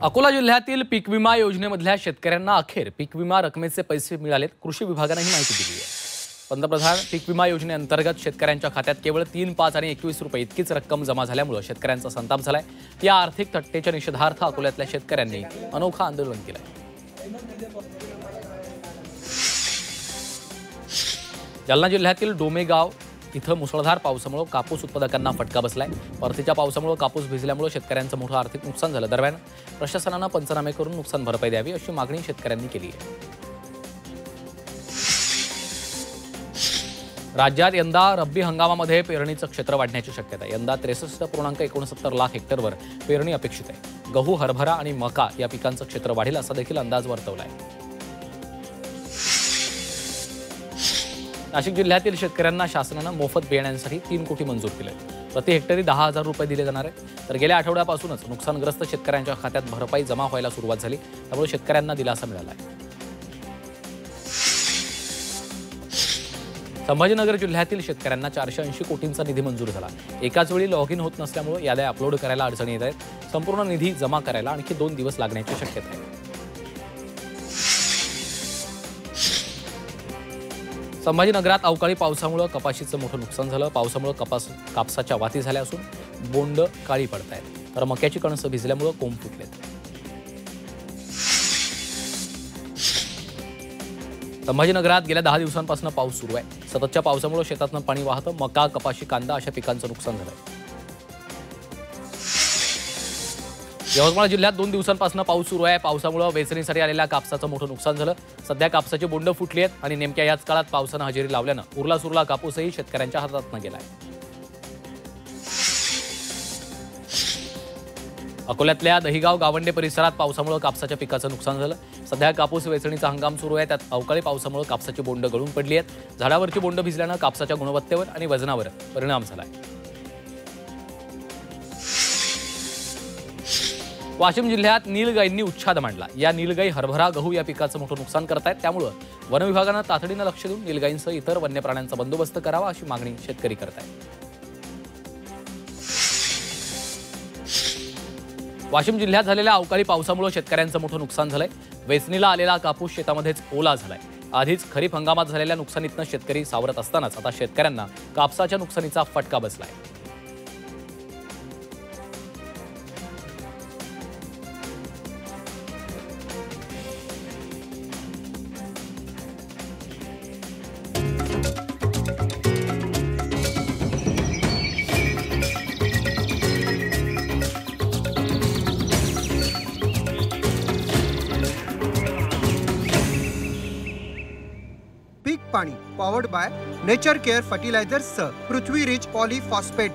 अकोला जिल्ह्यातील पीक विमा योजनेमधल्या शेतकऱ्यांना अखेर पीक विमा रकमेचे पैसे मिळालेत। कृषी विभागाने ही माहिती दिली आहे। पंतप्रधान पीक विमा योजनेअंतर्गत शेतकऱ्यांच्या खात्यात केवळ 3, 5 आणि 21 रुपये इतकीच रक्कम जमा झाल्यामुळे शेतकऱ्यांचा संताप झालाय। या आर्थिक थट्टेच्या निषेधार्थ अकोल्यातल्या शेतकऱ्यांनी अनोखा आंदोलन केलंय। जालना जिल्ह्यातील डोमेगाव इथं मुसळधार पावसामुळे कापूस उत्पादकांना फटका बसलाय। परतीच्या पावसामुळे कापूस भिजल्यामुळे शेतकऱ्यांचं मोठं आर्थिक नुकसान झालं। दरम्यान प्रशासनानं पंचनामे करून नुकसान भरपाई द्यावी अशी मागणी शेतकऱ्यांनी केली आहे। राज्यात यंदा रब्बी हंगामामध्ये पेरणीचं क्षेत्र वाढण्याची शक्यता आहे। यंदा 63.69 लाख हेक्टरवर पेरणी अपेक्षित आहे। गहू, हरभरा आणि मका या पिकांचं क्षेत्र वाढेल असा देखील अंदाज वर्तवला आहे। नाशिक जिल्ह्यातील शेतकऱ्यांना शासनानं मोफत बियाण्यांसाठी 3 कोटी मंजूर केले। प्रति हेक्टरी 10,000 रुपये दिले जाणार आहेत। तर गेल्या आठवड्यापासूनच नुकसानग्रस्त शेतकऱ्यांच्या खात्यात भरपाई जमा व्हायला सुरुवात झाली, त्यामुळे शेतकऱ्यांना दिलासा मिळाला आहे। संभाजीनगर जिल्ह्यातील शेतकऱ्यांना 480 कोटींचा निधी मंजूर झाला। एकाच वेळी लॉग इन होत नसल्यामुळे याद्या अपलोड करायला अडचणी येत आहेत। संपूर्ण निधी जमा करायला आणखी 2 दिवस लागण्याची शक्यता आहे। संभाजीनगरात अवकाळी पावसामुळे कपाशीचं मोठं नुकसान झालं। पावसामुळे कापसाच्या वाती झाल्या असून बोंड काळी पडत आहेत, तर मक्याची कणसं भिजल्यामुळे कोंब फुटलेत। संभाजीनगरात गेल्या 10 दिवसांपासून पाऊस सुरू आहे। सततच्या पावसामुळे शेतातनं पाणी वाहतं। मका, कपाशी, कांदा अशा पिकांचं नुकसान झालंय। यवतमाळ जिल्ह्यात 2 दिवसांपासून पाऊस सुरू आहे। पावसामुळे वेचणीसाठी आलेल्या कापसाचं मोठं नुकसान झालं। सध्या कापसाची बोंड फुटली आहेत आणि नेमक्या याच काळात पावसानं हजेरी लावल्यानं उरला कापूसही शेतकऱ्यांच्या हातातनं गेलाय। अकोल्यातल्या दहिगाव गावंडे परिसरात पावसामुळे कापसाच्या पिकाचं नुकसान झालं। सध्या कापूस वेचणीचा हंगाम सुरू आहे, त्यात अवकाळी पावसामुळे कापसाची बोंड गळून पडली आहेत। झाडावरची बोंड भिजल्यानं कापसाच्या गुणवत्तेवर आणि वजनावर परिणाम झालाय। वाशिम जिल्ह्यात नीलगाईंनी उच्छाद मांडला। या नीलगाई हरभरा, गहू या पिकाचं मोठं नुकसान करतायत, त्यामुळे वन विभागानं तातडीनं लक्ष देऊन नीलगाईंसह इतर वन्य प्राण्यांचा बंदोबस्त करावा अशी मागणी शेतकरी करतायत। वाशिम जिल्ह्यात झालेल्या अवकाळी पावसामुळे शेतकऱ्यांचं मोठं नुकसान झालंय। वेचणीला आलेला कापूस शेतामध्येच ओला झालाय। आधीच खरीप हंगामात झालेल्या नुकसानीतनं शेतकरी सावरत असतानाच आता शेतकऱ्यांना कापसाच्या नुकसानीचा फटका बसलाय। पीक पाणी powered by Nature Care fertilizers, Prithvi rich poly phosphate.